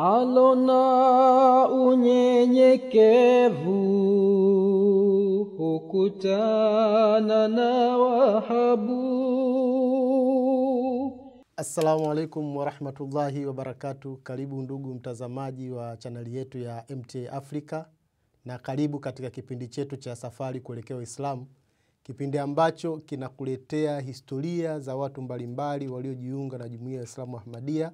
Alona unyenyekevu hukutana na Wahabu. Assalamu alaikum wa rahmatullahi wa barakatuh. Karibu ndugu mtazamaji wa chaneli yetu ya MTA Africa, na karibu katika kipindi chetu cha safari kuelekea Uislamu, kipindi ambacho kinakuletea historia za watu mbalimbali waliojiunga na Jumuiya ya Uislamu Ahmadiyya.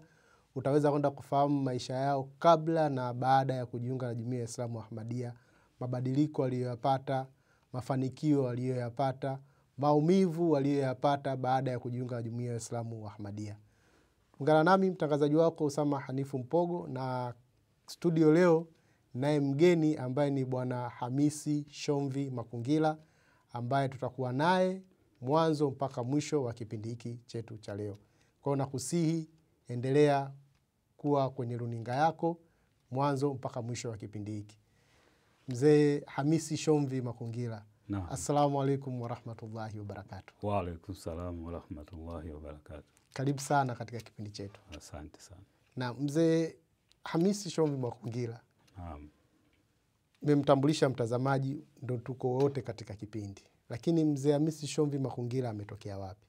Utaweza kwenda kufahamu maisha yao kabla na baada ya kujiunga na Jumuiya ya Uislamu Ahmadiyya, mabadiliko waliyoyapata, mafanikio waliyoyapata, maumivu waliyoyapata baada ya kujiunga na Jumuiya ya Uislamu Ahmadiyya. Ungana nami mtangazaji wako Usama Hanifu Mpogo, na studio leo naye mgeni ambaye ni Bwana Hamisi Shomvi Makungila, ambaye tutakuwa naye mwanzo mpaka mwisho wa kipindi hiki chetu cha leo. Kwa hiyo nakusihi endelea kuwa kwenye runinga yako mwanzo mpaka mwisho wa kipindi hiki. Mzee Hamisi Shomvi Makungila, assalamu alaikum wa rahmatullahi wa barakatuh. Wa alaikum salam wa rahmatullahi wa barakatuh. Karibu sana katika kipindi chetu. Asante sana. Na mzee Hamisi Shomvi Makungila, Naam. nimemtambulisha mtazamaji, ndo tuko wote katika kipindi. Lakini mzee Hamisi Shomvi Makungila ametokea wapi?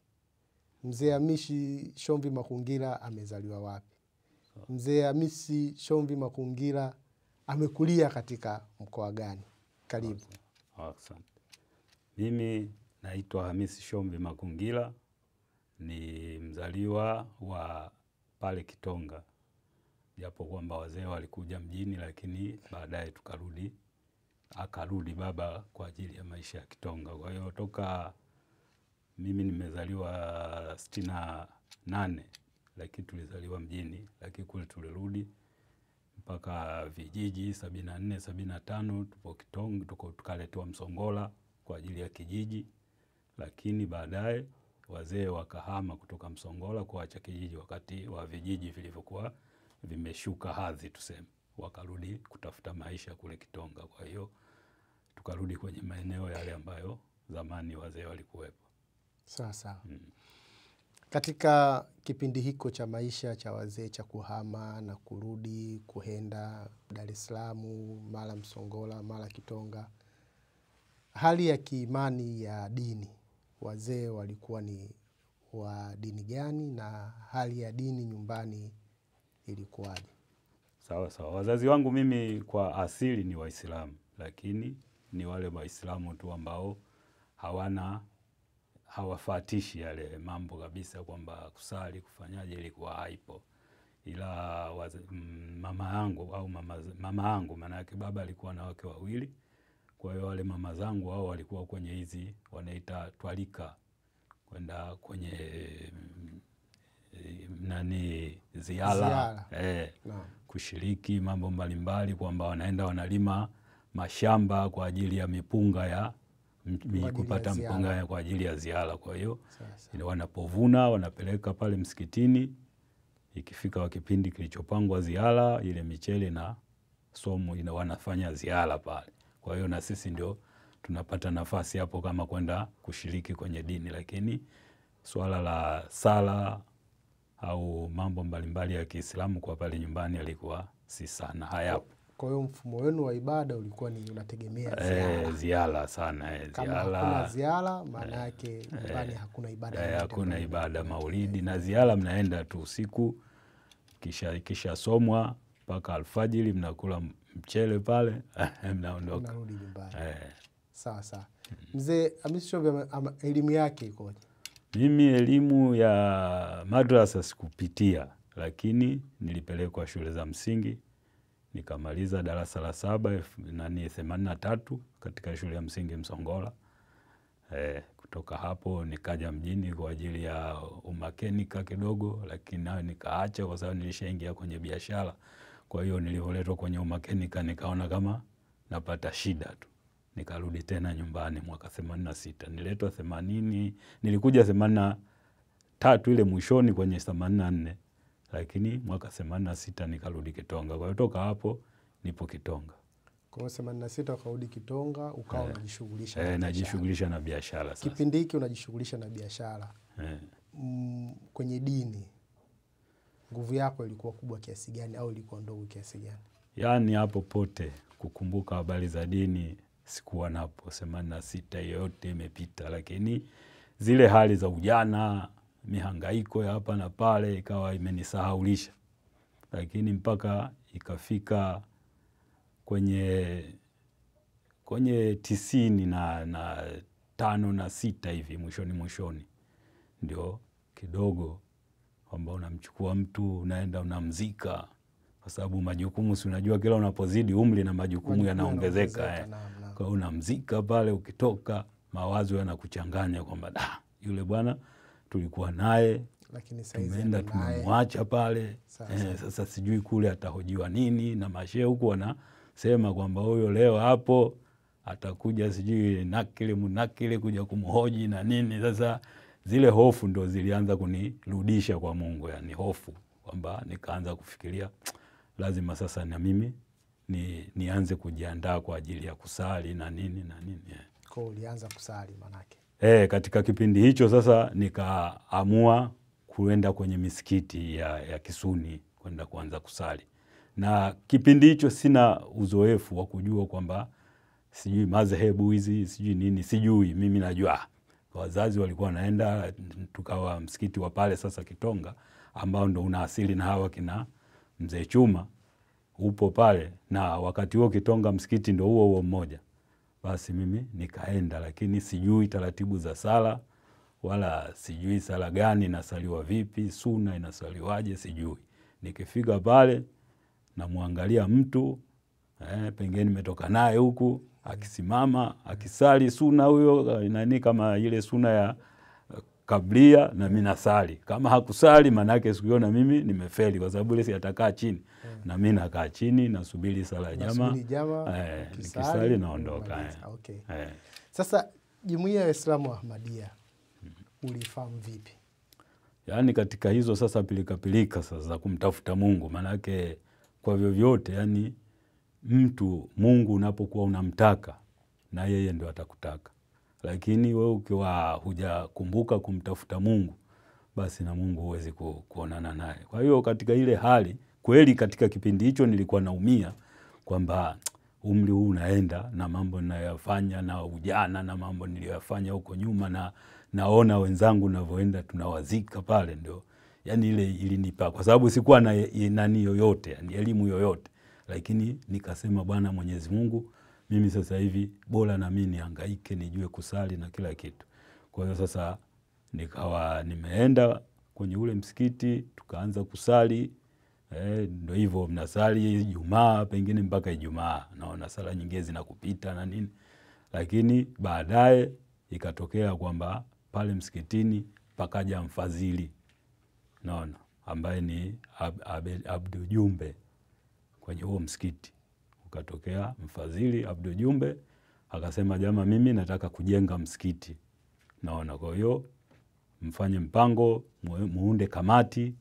Mzee Hamisi Shomvi Makungila amezaliwa wapi? Mzee Hamisi Shomvi Makungila amekulia katika mkoa gani? Karibu. Asante. Mimi naitwa Hamisi Shomvi Makungila, ni mzaliwa wa pale Kitonga. Japo kwamba wazee walikuja mjini, lakini baadaye akarudi baba kwa ajili ya maisha ya Kitonga. Kwa hiyo toka mimi nimezaliwa 68, lakini tulizaliwa mjini, lakini kule tulirudi mpaka vijiji 74, 75 tupo Kitonga, tukaletewa Msongola kwa ajili ya kijiji. Lakini baadaye wazee wakahama kutoka Msongola kuacha kijiji wakati wa vijiji vilivyokuwa vimeshuka hadhi tuseme, wakarudi kutafuta maisha kule Kitonga. Kwa hiyo tukarudi kwenye maeneo yale ambayo zamani wazee walikuwepo. Sasa katika kipindi hiko cha maisha cha wazee cha kuhama na kurudi kuenda Dar es Salaam, mara Msongola, mara Kitonga, hali ya kiimani ya dini, wazee walikuwa ni wa dini gani na hali ya dini nyumbani ilikuwaje? Sawa sawa. Wazazi wangu mimi kwa asili ni Waislamu, lakini ni wale Waislamu tu ambao hawafatishi yale mambo kabisa, kwamba kusali kufanyaje ilikuwa haipo. Ila mama yangu maana yake baba alikuwa na wake wawili. Kwa hiyo wale mama zangu wao walikuwa kwenye hizi wanaita twalika, kwenda kwenye ziara. Kushiriki mambo mbalimbali, kwamba wanaenda wanalima mashamba kwa ajili ya mipunga ya kupata mpunga kwa ajili ya ziara. Kwa hiyo wanapovuna wanapeleka pale msikitini, ikifika kipindi kilichopangwa ziara, ile michele na somo wanafanya ziara pale. Kwa hiyo na sisi ndio tunapata nafasi hapo kama kwenda kushiriki kwenye dini, lakini swala la sala au mambo mbalimbali ya Kiislamu kwa pale nyumbani alikuwa si sana, hayapo. Kwa hiyo mfumo wenu wa ibada ulikuwa ni unategemea ziara sana. Kama hakuna ziara, maana yake nyumbani hakuna ibada. Hakuna ibada maulidi, na ziara mnaenda tu usiku, kisha somwa mpaka alfajiri, mnakula mchele pale mnaondoka, mnarudi nyumbani. Sawa sawa. Mzee Hamisi Shomvi, elimu yake ikoje? Mimi elimu ya madrasa sikupitia, lakini nilipelekwa shule za msingi, nikamaliza darasa la 7 83 katika shule ya msingi Msongola. Kutoka hapo nikaja mjini kwa ajili ya umakenika kidogo, lakini nayo nikaacha kwa sababu nilishaingia kwenye biashara. Kwa hiyo nilivyoletwa kwenye umakenika nikaona kama napata shida tu, nikarudi tena nyumbani mwaka 86. Niletwa 80, nilikuja 83 ile mwishoni kwenye 84, lakini mwaka 86 nikarudi Kitonga. Kwa hiyo toka hapo nipo Kitonga. Kwa 86 ukarudi Kitonga, ukawa unajishughulisha na najishughulisha na biashara sasa. Kipindi hiki unajishughulisha na biashara. Kwenye dini nguvu yako ilikuwa kubwa kiasi gani au ilikuwa ndogo kiasi gani? Yaani hapo pote kukumbuka habari za dini sikuwa napo, 86 yote imepita, lakini zile hali za ujana, mihangaiko ya hapa na pale ikawa imenisahaulisha. Lakini mpaka ikafika kwenye 95 na 6 hivi mwishoni ndio kidogo kwamba unamchukua mtu unaenda unamzika, kwa sababu majukumu, si unajua kila unapozidi umri na majukumu yanaongezeka. Kwa unamzika pale, ukitoka mawazo yanakuchanganya kwamba yule bwana tulikuwa naye lakini tumeenda tumemwacha pale. Sasa sijui kule atahojiwa nini, na mashehe huko wanasema kwamba huyo leo hapo atakuja sijui nakili kuja kumhoji na nini. Sasa zile hofu ndo zilianza kunirudisha kwa Mungu, yani hofu kwamba nikaanza kufikiria lazima sasa na mimi nianze kujiandaa kwa ajili ya kusali na nini na nini. Kwa ulianza kusali manake? Katika kipindi hicho sasa nikaamua kuenda kwenye misikiti ya Kisuni kwenda kuanza kusali. Na kipindi hicho sina uzoefu wa kujua kwamba sijui madhehebu hizi sijui nini, sijui. Mimi najua wazazi walikuwa wanaenda, tukawa msikiti wa pale sasa Kitonga, ambao ndo una asili na hawa kina Mzee Chuma upo pale, na wakati huo Kitonga msikiti ndo huo mmoja. Basi mimi nikaenda, lakini sijui taratibu za sala, wala sijui sala gani inasaliwa vipi, suna inasaliwaje sijui. Nikifika pale na muangalia mtu pengine nimetoka naye huku akisimama akisali suna huyo nani, kama ile suna ya kablia, na mimi nasali. Kama hakusali manake sikiona mimi nimefeli, kwa sababu ile si atakaa chini na mimi nakaa chini nasubiri sala ya jamaa, nikisali naondoka. Okay. Sasa jumuiya ya Waislamu wa Ahmadiyya ulifahamu vipi? Yaani katika hizo sasa pilika sasa za kumtafuta Mungu, manake kwa vyovyote yani Mungu unapokuwa unamtaka na yeye ndio atakutaka. Lakini wewe ukiwa hujakumbuka kumtafuta Mungu, basi na Mungu huwezi kuonana naye. Kwa hiyo katika ile hali kweli, katika kipindi hicho nilikuwa naumia kwamba umri huu unaenda na mambo ninayofanya na ujana na mambo niliyofanya huko nyuma, na naona wenzangu navyoenda tunawazika pale, ndio yani ile ilinipa, kwa sababu sikuwa na nani yoyote, yani elimu yoyote. Lakini nikasema Bwana Mwenyezi Mungu, mimi sasa hivi bora na mimi nihangaike nijue kusali na kila kitu. Kwa hiyo sasa nikawa nimeenda kwenye ule msikiti, tukaanza kusali. Ndio hivyo mnasali Ijumaa pengine mpaka Ijumaa, naona sala nyingine zinakupita na nini. Lakini baadaye ikatokea kwamba pale msikitini pakaja mfadhili, naona ambaye ni Abdul Jumbe. Kwenye huo msikiti ukatokea mfadhili Abdul Jumbe, akasema jamaa, mimi nataka kujenga msikiti, naona kwa hiyo mfanye mpango, muunde kamati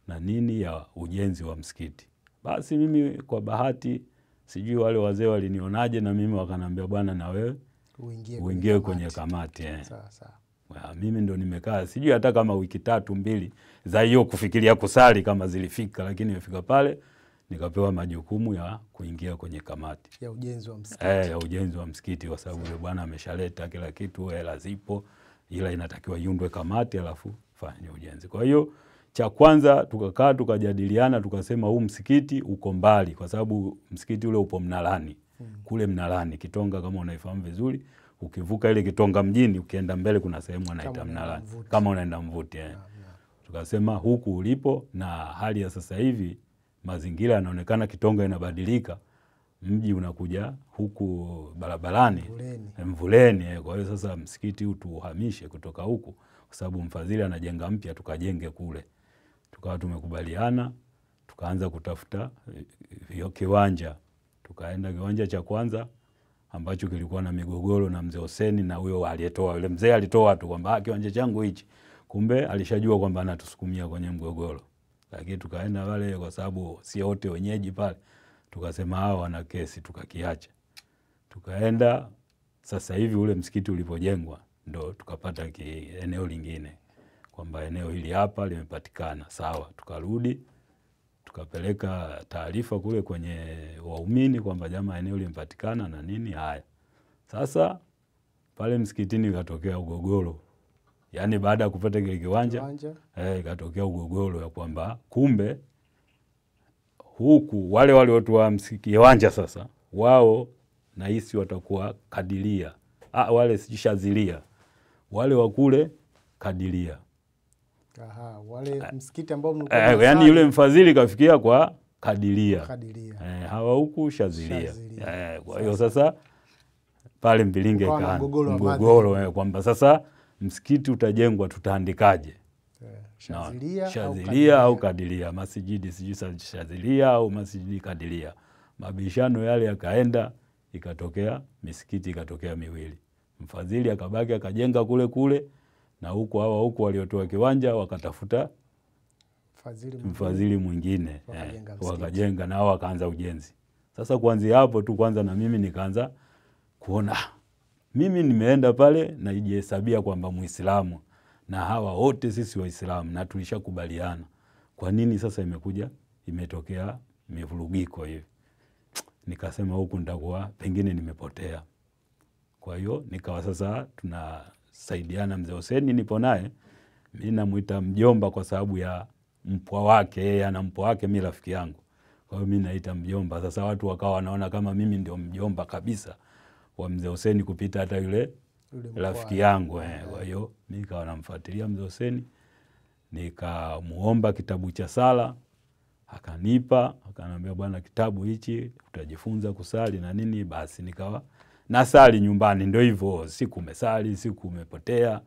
na nini ya ujenzi wa msikiti. Basi mimi kwa bahati sijui wale wazee walinionaje, na mimi wakanambia bwana na wewe uingie kwenye kamati. Sawa. Mimi ndo nimekaa sijui hata kama wiki 3-2 za hiyo kufikiria kusali kama zilifika, lakini nimefika pale nikapewa majukumu ya kuingia kwenye kamati ya ujenzi wa msikiti. Ya ujenzi wa msikiti, kwa sababu yule bwana ameshaleta kila kitu, hela zipo, ila inatakiwa iundwe kamati alafu fanye ujenzi. Kwa hiyo cha kwanza tukakaa tukajadiliana, tukasema huu msikiti uko mbali, kwa sababu msikiti ule upo Mnalani. Kule Mnalani Kitonga, kama unaifahamu vizuri, ukivuka ile Kitonga mjini ukienda mbele kuna sehemu anaita Mnalani, kama unaenda Mvuti. Tukasema huku ulipo na hali ya sasa hivi mazingira yanaonekana Kitonga inabadilika, mji unakuja huku barabarani Mvuleni. Kwa hiyo sasa msikiti utuhamishe kutoka huku, kwa sababu mfadhili anajenga mpya, tukajenge kule. Tukawa tumekubaliana, tukaanza kutafuta kiwanja. Tukaenda kiwanja cha kwanza ambacho kilikuwa na migogoro na Mzee Huseni, na huyo aliyetoa, yule mzee alitoa tu kwamba kiwanja changu hichi, kumbe alishajua kwamba anatusukumia kwenye mgogoro. Lakini tukaenda wale, kwa sababu si wote wenyeji pale, tukasema hao wana kesi, tukakiacha. Tukaenda sasa hivi ule msikiti ulipojengwa ndo tukapata eneo lingine, kwamba eneo hili hapa limepatikana, sawa. Tukarudi tukapeleka taarifa kule kwenye waumini kwamba jamaa eneo limepatikana na nini. Haya sasa pale msikitini ikatokea ugogoro, yaani baada ya kupata kile kiwanja ikatokea ugogoro ya kwamba kumbe huku wale watu wa kiwanja sasa wao nahisi watakuwa kadiria, wale sijishazilia, wale wa kule kadiria. Wale msikiti ambao yaani yule mfadhili kafikia kwa kadiria. Hawa huku shazilia. Kwa hiyo sasa pale Mbilinge kana mgogoro kwamba sasa msikiti utajengwa tutaandikaje? Shazilia au kadiria, masjidi sijui shazilia au masjidi kadiria. Mabishano yale yakaenda, ikatokea misikiti ikatokea miwili. Mfadhili akabaki akajenga kule kule, na huko hawa huko waliotoa kiwanja wakatafuta mfadhili mwingine wakajenga, na hao wakaanza ujenzi. Sasa kuanzia hapo tu kwanza na mimi nikaanza kuona mimi nimeenda pale na ijihesabia kwamba Muislamu na hawa wote sisi Waislamu na tulishakubaliana. Kwa nini sasa imetokea mivurugiko hivi? Nikasema huku nitakuwa pengine nimepotea. Kwa hiyo nikawa sasa tunasaidiana. Mzee Hussein nipo naye, mimi namuita mjomba kwa sababu ya mpwa wake, yeye ana mpwa wake, mimi rafiki yangu. Kwa hiyo mimi naita mjomba. Sasa watu wakawa wanaona kama mimi ndio mjomba kabisa wa Mzee Hussein kupita hata yule rafiki yangu. Kwa hiyo mimi nikawa namfuatilia Mzee Hussein, nikamuomba kitabu cha sala, akanipa, akaniambia bwana, kitabu hichi utajifunza kusali na nini. Basi nikawa nasali nyumbani, ndio hivyo, siku umesali, siku umepotea.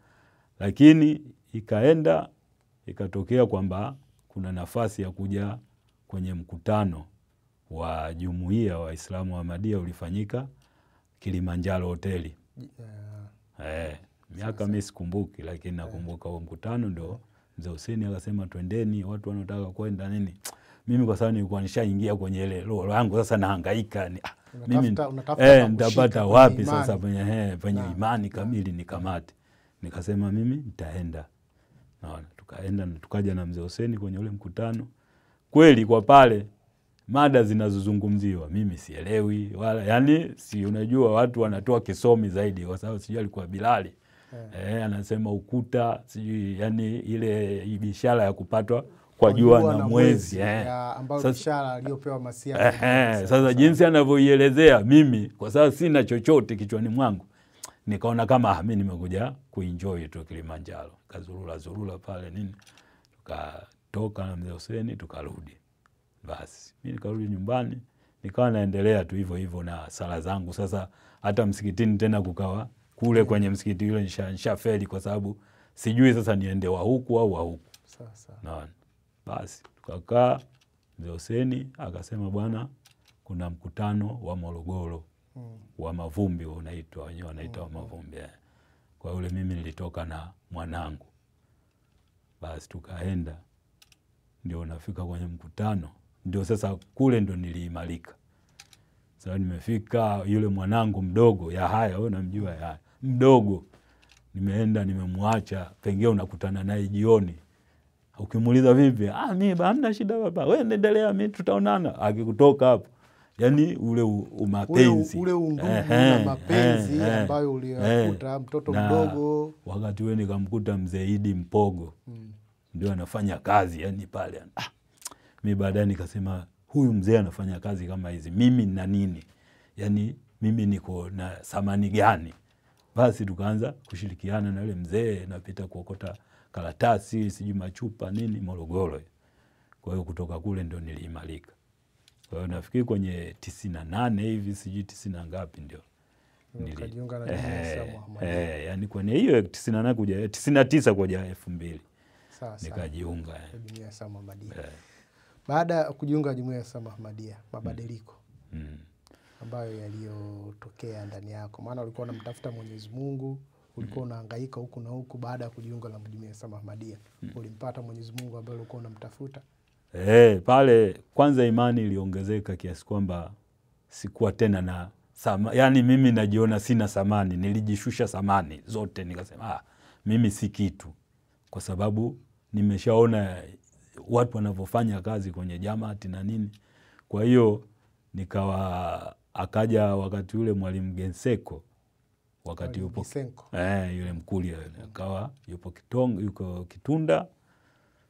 Lakini ikaenda ikatokea kwamba kuna nafasi ya kuja kwenye mkutano wa jumuiya wa Waislamu wa Ahmadiyya ulifanyika Kilimanjaro hoteli. Miaka mimi sikumbuki, lakini nakumbuka huo mkutano. Ndio Mzee Hussein akasema twendeni, watu wanataka kwenda nini. Mimi kwa sababu nilikuwa nishaingia kwenye ile roho yangu, sasa nahangaika mimi nitapata wapi sasa penye imani kamili nikamate. Nikasema mimi nitaenda. Naona tukaenda na tukaja na Mzee Hussein kwenye ule mkutano. Kweli kwa pale mada zinazozungumziwa mimi sielewi wala, yani si unajua watu wanatoa kisomi zaidi, kwa sababu sijui alikuwa Bilali anasema ukuta sijui, yani ile bishara ya kupatwa kwa jua na mwezi ambayo bishara aliyopewa Masia. Sasa jinsi anavyoielezea, mimi kwa sababu sina chochote kichwani mwangu, nikaona kama mimi nimekuja kuenjoy tu Kilimanjaro. Kazurura pale nini, tukatoka na Mzee Hussein tukarudi. Basi mimi nikarudi nyumbani, nikawa naendelea tu hivyo hivyo na sala zangu. Sasa hata msikitini tena kukawa kule kwenye msikiti yule nishafeli, kwa sababu sijui sasa niende wa huku au wa huku. Naona basi tukakaa. Mzee Hussein akasema bwana, kuna mkutano wa Morogoro wa mavumbi unaitwa, wenyewe wanaita wa mavumbi. Kwa yule mimi nilitoka na mwanangu. Basi tukaenda, ndio nafika kwenye mkutano, ndio sasa kule ndo niliimarika. Sasa nimefika, yule mwanangu mdogo ya haya, wewe unamjua ya haya mdogo, nimeenda nimemwacha, pengine unakutana naye jioni. Ukimuuliza vipi, mimi hamna shida baba, wewe endelea, mimi tutaonana. Akikutoka hapo, yani ule mapenzi ule undugu na mapenzi ambayo uliokuta mtoto mdogo. Wakati wewe nikamkuta Mzee Idi Mpogo ndio anafanya kazi yani pale. Mimi baadaye nikasema huyu mzee anafanya kazi kama hizi, mimi na nini? Yani mimi niko na thamani gani? Basi tukaanza kushirikiana na yule mzee, napita kuokota karatasi sijui machupa nini Morogoro. Kwa hiyo kutoka kule ndio niliimarika. Kwa hiyo nafikiri kwenye 98 hivi sijui 90 ngapi ndio nilijiunga na Ahmadiyya. Yani kwenye hiyo 98 kuja 99 kuja 2000 nikajiunga Jumuiya ya Ahmadiyya. Baada ya kujiunga Jumuiya ya Ahmadiyya, mabadiliko ambayo yaliyotokea ndani yako, maana ulikuwa unamtafuta Mwenyezi Mungu, ulikuwa unahangaika huku na huku. Baada ya kujiunga na Jumuiya ya Ahmadiyya, ulimpata Mwenyezi Mungu ambaye ulikuwa unamtafuta? Pale kwanza imani iliongezeka kiasi kwamba sikuwa tena na yani mimi najiona sina thamani, nilijishusha thamani zote. Nikasema mimi si kitu, kwa sababu nimeshaona watu wanavyofanya kazi kwenye Jamaati na nini. Kwa hiyo akaja wakati ule Mwalimu Genseko, wakati yupo yule Mkulia yule, akawa yuko Kitunda.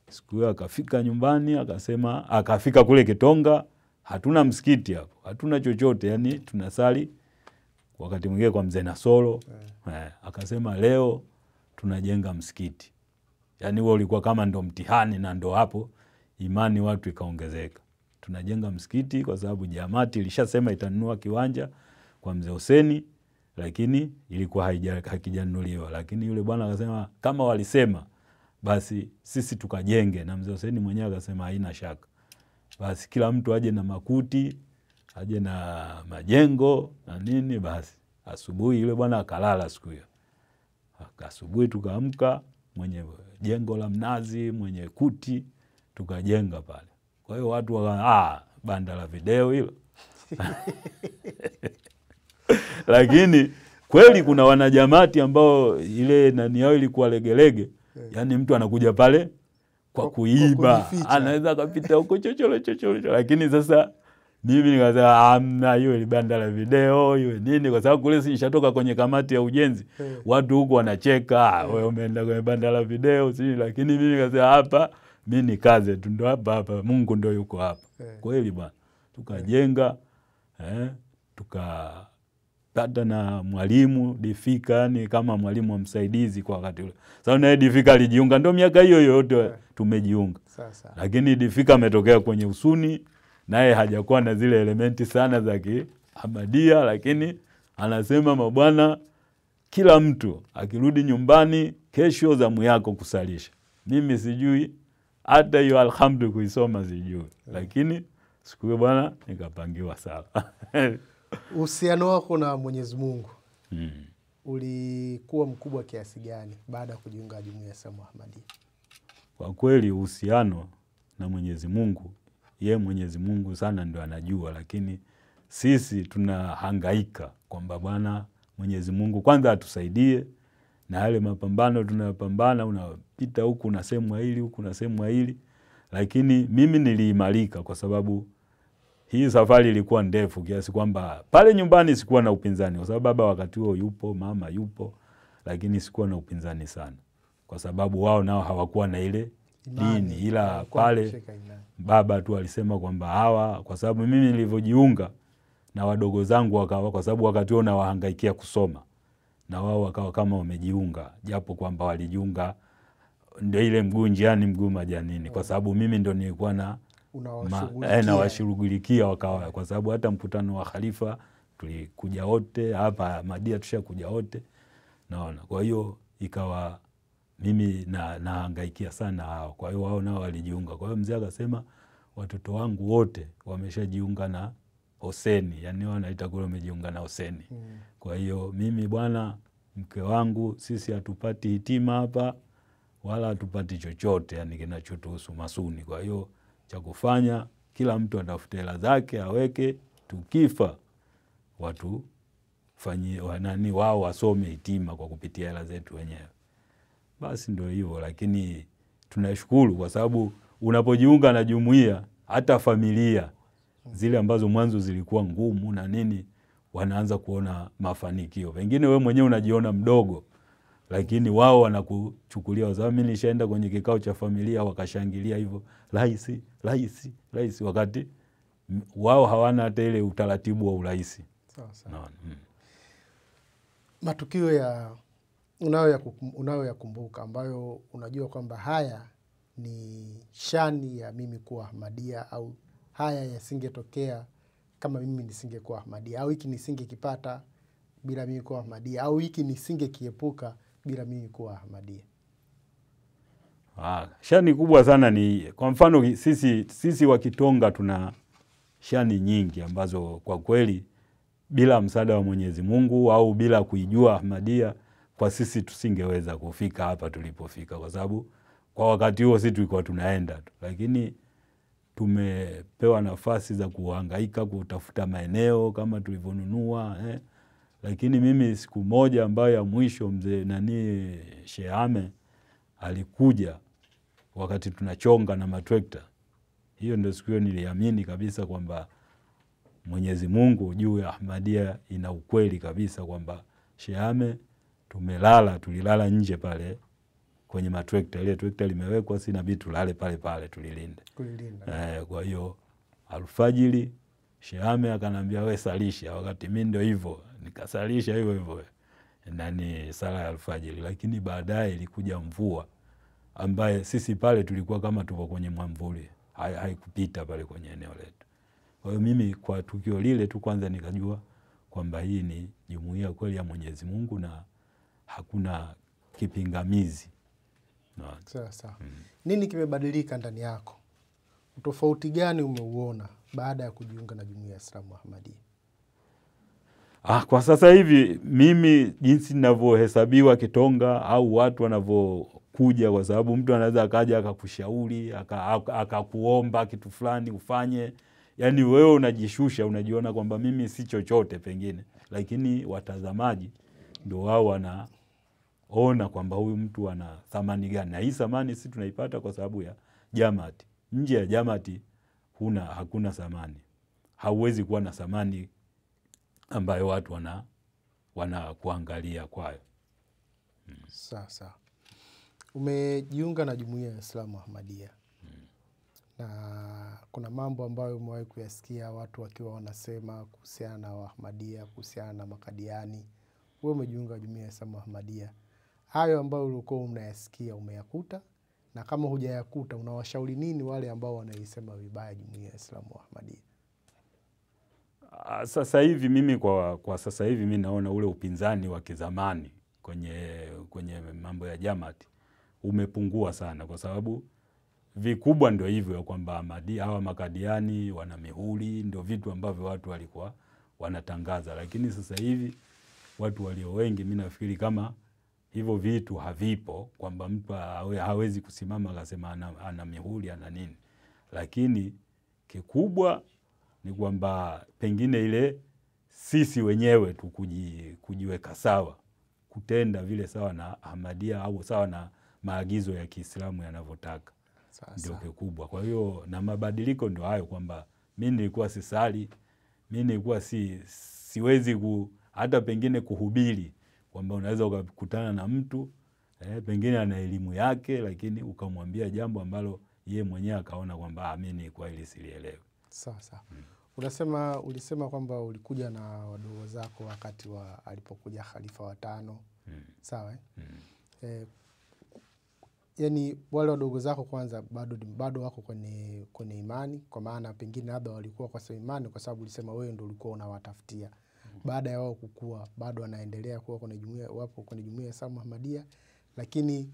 Siku hiyo akafika nyumbani, akasema akafika kule Kitonga, hatuna msikiti hapo, hatuna chochote, yani tunasali wakati mwingine kwa Mzee Nasoro. Akasema leo tunajenga msikiti. Yani huo ulikuwa kama ndo mtihani, na ndo hapo imani watu ikaongezeka. Tunajenga msikiti kwa sababu Jamaati ilishasema itanunua kiwanja kwa Mzee Huseni, lakini ilikuwa hakijanunuliwa. Lakini yule bwana akasema kama walisema basi sisi tukajenge, na Mzee Huseni mwenyewe akasema haina shaka. Basi kila mtu aje na makuti, aje na majengo na nini. Basi asubuhi yule bwana akalala siku hiyo. Asubuhi tukaamka, mwenye jengo la mnazi, mwenye kuti, tukajenga pale. Kwa hiyo watu banda la video hilo. Lakini kweli kuna wanajamati ambao ile nani yao ilikuwa legelege. Yani mtu anakuja pale kwa kuiba, anaweza kapita huko chocholo. Lakini sasa mimi nikasema amna, hiyo ile banda la video hiyo nini, kwa sababu kule nishatoka kwenye kamati ya ujenzi. Watu huko wanacheka, wewe umeenda kwenye banda la video sisi. Lakini mimi nikasema hapa mimi ni kaze tu, ndo hapa Mungu ndo yuko hapa. Kweli bwana, tukajenga tukapata na mwalimu Difika, yani kama mwalimu wa msaidizi kwa wakati ule. Sasa na Difika alijiunga, ndo miaka hiyo yote tumejiunga. Lakini Difika ametokea kwenye Usuni, naye hajakuwa na zile elementi sana za Ahmadiyya, lakini anasema mabwana, kila mtu akirudi nyumbani kesho zamu yako kusalisha. Mimi sijui hata hiyo alhamdu kuisoma sijui, lakini siku hiyo bwana nikapangiwa sala. Uhusiano wako na Mwenyezi Mungu ulikuwa mkubwa kiasi gani baada ya kujiunga Jumuiya ya Islamu Ahmadiyya? Kwa kweli uhusiano na Mwenyezi Mungu, yeye Mwenyezi Mungu sana ndio anajua, lakini sisi tunahangaika kwamba bwana Mwenyezi Mungu kwanza atusaidie na yale mapambano tunayopambana, unapita huku unasemwa hili, huku unasemwa hili. Lakini mimi niliimarika kwa sababu hii safari ilikuwa ndefu kiasi kwamba pale nyumbani sikuwa na upinzani, kwa sababu baba wakati huo yupo, mama yupo, lakini sikuwa na upinzani sana kwa sababu wao nao hawakuwa na ile dini. Ila pale baba tu alisema kwamba hawa, kwa sababu mimi nilivyojiunga na wadogo zangu wakawa, kwa sababu wakati huo na wahangaikia kusoma, na wao wakawa kama wamejiunga, japo kwamba walijiunga ndio ile mguu njiani mguu majanini, kwa sababu mimi ndo nilikuwa na washughulikia wakawa, kwa sababu hata mkutano wa khalifa tulikuja wote, hapa Ahmadiyya tushakuja wote, naona. Kwa hiyo ikawa mimi nahangaikia sana hao, kwa hiyo wao nao walijiunga. Kwa hiyo mzee akasema watoto wangu wote wameshajiunga na Huseni, yani wanaita kule wamejiunga na Huseni. Kwa hiyo mimi bwana, mke wangu sisi hatupati hitima hapa wala hatupati chochote yani kinachotuhusu Masuni. Kwa hiyo cha kufanya kila mtu atafute hela zake aweke, tukifa watu fanyie wanani wao wasome hitima kwa kupitia hela zetu wenyewe. Basi ndio hiyo. Lakini tunashukuru kwa sababu unapojiunga na jumuiya, hata familia zile ambazo mwanzo zilikuwa ngumu na nini, wanaanza kuona mafanikio. Pengine wewe mwenyewe unajiona mdogo, lakini wao wanakuchukulia. Kwa sababu mimi nilishaenda kwenye kikao cha familia wakashangilia hivyo, raisi, raisi, raisi, wakati wao hawana hata ile utaratibu wa uraisi. Sawa. Matukio unayoyakumbuka ambayo unajua kwamba haya ni shani ya mimi kuwa Ahmadiyya, au haya yasingetokea kama mimi nisingekuwa Ahmadiyya, au hiki nisingekipata bila mimi kuwa Ahmadiyya, au hiki nisingekiepuka bila mimi kuwa Ahmadiyya? Shani kubwa sana ni kwa mfano sisi wa Kitonga tuna shani nyingi ambazo kwa kweli bila msaada wa Mwenyezi Mungu au bila kuijua Ahmadiyya kwa sisi tusingeweza kufika hapa tulipofika, kwa sababu kwa wakati huo sisi tulikuwa tunaenda tu, lakini tumepewa nafasi za kuhangaika kutafuta maeneo kama tulivyonunua Lakini mimi siku moja ambayo ya mwisho mzee Sheikh Ame alikuja wakati tunachonga na matrekta. Hiyo ndio siku hiyo niliamini kabisa kwamba Mwenyezi Mungu juu ya Ahmadiyya ina ukweli kabisa, kwamba Sheikh tulilala nje pale kwenye matrekta. Ile trekta limewekwa, sina vitu, tulale pale pale tulilinde. Kwa hiyo alfajiri Sheikh akanambia we salisha, wakati mimi ndio hivyo nikasalisha hivyo hivyo ndani sala ya alfajiri. Lakini baadaye ilikuja mvua ambaye sisi pale tulikuwa kama tuko kwenye mwamvuli, haikupita pale kwenye eneo letu. Kwa hiyo mimi kwa tukio lile tu kwanza nikajua kwamba hii ni jumuiya kweli ya Mwenyezi Mungu na hakuna kipingamizi. Sawa. Nini kimebadilika ndani yako? Utofauti gani umeuona baada ya kujiunga na Jumuiya ya Islamu Ahmadiyya? Kwa sasa hivi mimi jinsi ninavyohesabiwa kitonga au watu wanavyokuja, kwa sababu mtu anaweza akaja akakushauri akakuomba kitu fulani ufanye, yani wewe unajishusha, unajiona kwamba mimi si chochote pengine, lakini watazamaji ndio wao wanaona kwamba huyu mtu ana thamani gani. Na hii thamani sisi tunaipata kwa sababu ya Jamaati. Nje ya Jamaati hakuna thamani. Hauwezi kuwa na thamani ambayo watu wanakuangalia kwayo. Sawa. Umejiunga na Jumuiya ya Islamu Ahmadiyya. Na kuna mambo ambayo umewahi kuyasikia watu wakiwa wanasema kuhusiana na Ahmadiyya, kuhusiana na Makadiani. Wewe umejiunga na Jumuiya ya Islamu Ahmadiyya. Hayo ambayo ulikuwa unayasikia umeyakuta, na kama hujayakuta unawashauri nini wale ambao wanaisema vibaya Jumuiya ya Islamu Ahmadiyya? Sasa hivi mimi kwa sasa hivi mimi naona ule upinzani wa kizamani kwenye mambo ya Jamaati umepungua sana, kwa sababu vikubwa ndio hivyo kwamba Ahmadiyya hawa Makadiani wana mihuri, ndio vitu ambavyo watu walikuwa wanatangaza. Lakini sasa hivi watu walio wengi, mimi nafikiri kama hivyo vitu havipo, kwamba mtu hawezi kusimama akasema ana mihuri ana nini. Lakini kikubwa ni kwamba pengine ile sisi wenyewe tu kujiweka sawa, kutenda vile sawa na Ahmadiyya au sawa na maagizo ya Kiislamu yanavyotaka, ndio kikubwa. Kwa hiyo na mabadiliko ndio hayo, kwamba mimi nilikuwa sisali, mimi nilikuwa siwezi hata pengine kuhubiri, kwamba unaweza ukakutana na mtu pengine ana elimu yake, lakini ukamwambia jambo ambalo yeye mwenyewe akaona kwamba mimi kwa hili silielewi. Sawa. Ulisema kwamba ulikuja na wadogo zako wakati alipokuja Khalifa wa 5. Sawa. Yani wale wadogo zako kwanza bado wako kwenye imani, kwa maana pengine labda walikuwa kwa imani kwa sababu ulisema wewe ndio ulikuwa unawatafutia. Baada ya wao kukua bado wanaendelea kuwa kwenye jumuiya, wapo kwenye Jumuiya ya Islamu Ahmadiyya, lakini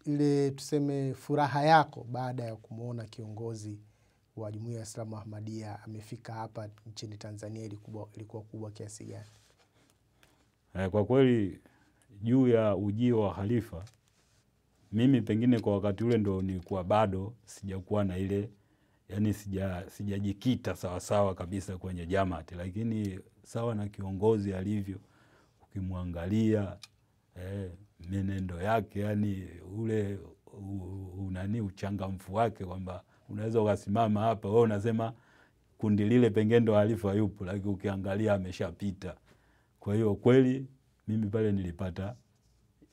ile tuseme furaha yako baada ya kumuona kiongozi wa Jumuiya ya Islamu Ahmadiyya amefika hapa nchini Tanzania ilikuwa kubwa kiasi gani? Kwa kweli juu ya ujio wa Khalifa, mimi pengine kwa wakati ule ndo nilikuwa bado sijakuwa na ile, yani sijajikita sawa kabisa kwenye Jamaati, lakini sawa na kiongozi alivyo, ukimwangalia menendo yake, yani ule uchangamfu wake, kwamba unaweza ukasimama hapa wewe unasema kundi lile pengine ndo Khalifa yupo, lakini ukiangalia ameshapita. Kwa hiyo kweli mimi pale nilipata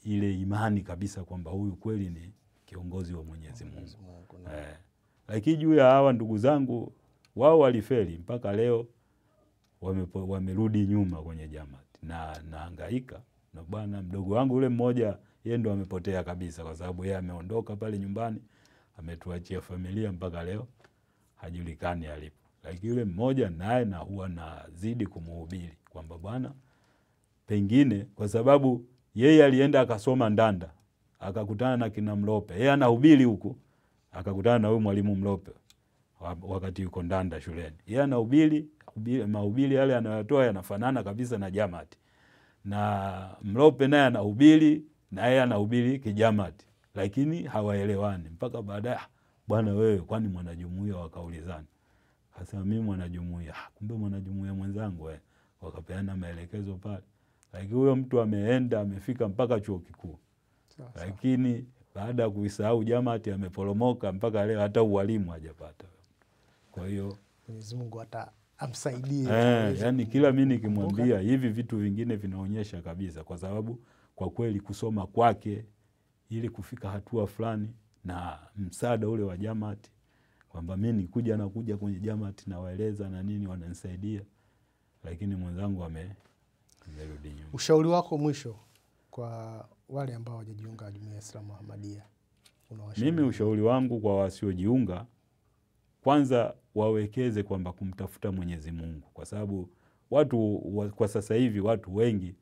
ile imani kabisa kwamba huyu kweli ni kiongozi wa Mwenyezi Mungu. Lakini juu ya hawa ndugu zangu, wao walifeli mpaka leo, wamerudi nyuma kwenye Jamaati, na nahangaika na bwana mdogo wangu ule mmoja, yeye ndo amepotea kabisa, kwa sababu yeye ameondoka pale nyumbani, ametuachia familia, mpaka leo hajulikani alipo. Lakini yule mmoja naye na huwa nazidi kumhubiri kwamba bwana, pengine kwa sababu yeye alienda akasoma Ndanda, akakutana na kina Mlope, yeye anahubiri huku, akakutana na huyu mwalimu Mlope wakati yuko Ndanda shuleni. Yeye anahubiri, mahubiri yale anayotoa yanafanana kabisa na Jamaati, na Mlope naye anahubiri, na yeye anahubiri kijamaati, lakini hawaelewani. Mpaka baadaye, bwana wewe kwani mwanajumuiya? Wakaulizana, akasema mimi mwanajumuiya. Kumbe mwanajumuiya mwenzangu wakapeana maelekezo pale. Lakini huyo mtu ameenda amefika mpaka chuo kikuu, lakini baada ya kuisahau Jamaati ameporomoka mpaka leo hata ualimu hajapata. Kwa hiyo Mwenyezi Mungu amsaidie. Yani kila mimi nikimwambia hivi vitu vingine vinaonyesha kabisa, kwa sababu kwa kweli kusoma kwake ili kufika hatua fulani na msaada ule wa Jamaati, kwamba mimi nakuja kwenye Jamaati na waeleza na nini wananisaidia, lakini mwenzangu amerudi nyuma. Ushauri wako mwisho kwa wale ambao hawajajiunga na Jumuiya ya Islamu Ahmadiyya? Mimi ushauri wangu kwa wasiojiunga, kwanza wawekeze kwamba kumtafuta Mwenyezi Mungu, kwa sababu watu kwa sasa hivi watu wengi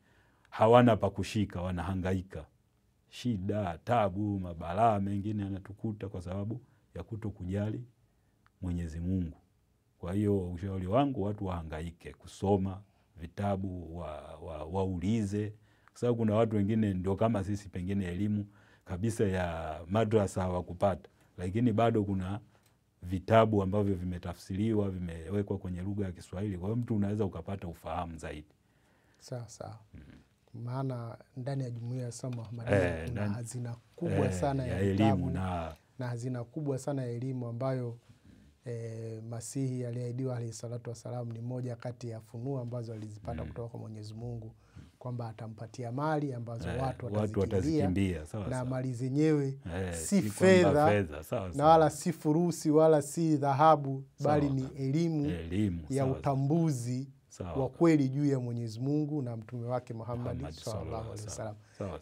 hawana pa kushika, wanahangaika, shida, tabu, mabalaa mengine yanatukuta kwa sababu ya kutokujali Mwenyezi Mungu. Kwa hiyo ushauri wangu watu wahangaike kusoma vitabu, waulize, kwa sababu kuna watu wengine ndio kama sisi, pengine elimu kabisa ya madrasa hawakupata, lakini bado kuna vitabu ambavyo vimetafsiriwa, vimewekwa kwenye lugha ya Kiswahili. Kwa hiyo mtu unaweza ukapata ufahamu zaidi. Sawa. Maana ndani ya Jumuiya ya Islamu Ahmadiyya kuna hazina kubwa sana ya elimu na hazina kubwa sana ya elimu ambayo Masihi aliahidiwa alayhi salatu wassalam ni moja kati ya funua ambazo alizipata kutoka kwa Mwenyezi Mungu, kwamba atampatia mali ambazo watu watazikimbia, na mali zenyewe si fedha na wala si furusi wala si dhahabu, bali ni elimu ya utambuzi wa kweli juu ya Mwenyezi Mungu na mtume wake Muhammad sallallahu alaihi wasallam.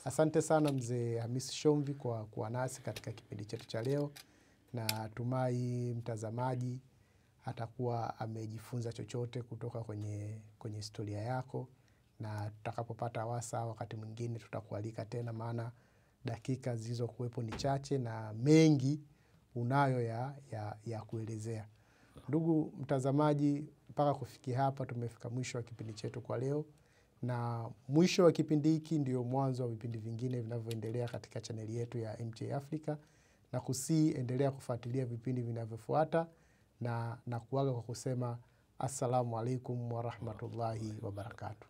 Asante sana Mzee Hamis Shomvi kwa kuwa nasi katika kipindi chetu cha leo, na tumai mtazamaji atakuwa amejifunza chochote kutoka kwenye historia yako, na tutakapopata wasa wakati mwingine tutakualika tena, maana dakika zilizokuwepo ni chache na mengi unayo ya kuelezea. Ndugu mtazamaji, mpaka kufikia hapa tumefika mwisho wa kipindi chetu kwa leo, na mwisho wa kipindi hiki ndio mwanzo wa vipindi vingine vinavyoendelea katika chaneli yetu ya MTA Africa, na endelea kufuatilia vipindi vinavyofuata, na kuaga kwa kusema assalamu alaikum warahmatullahi wabarakatuh.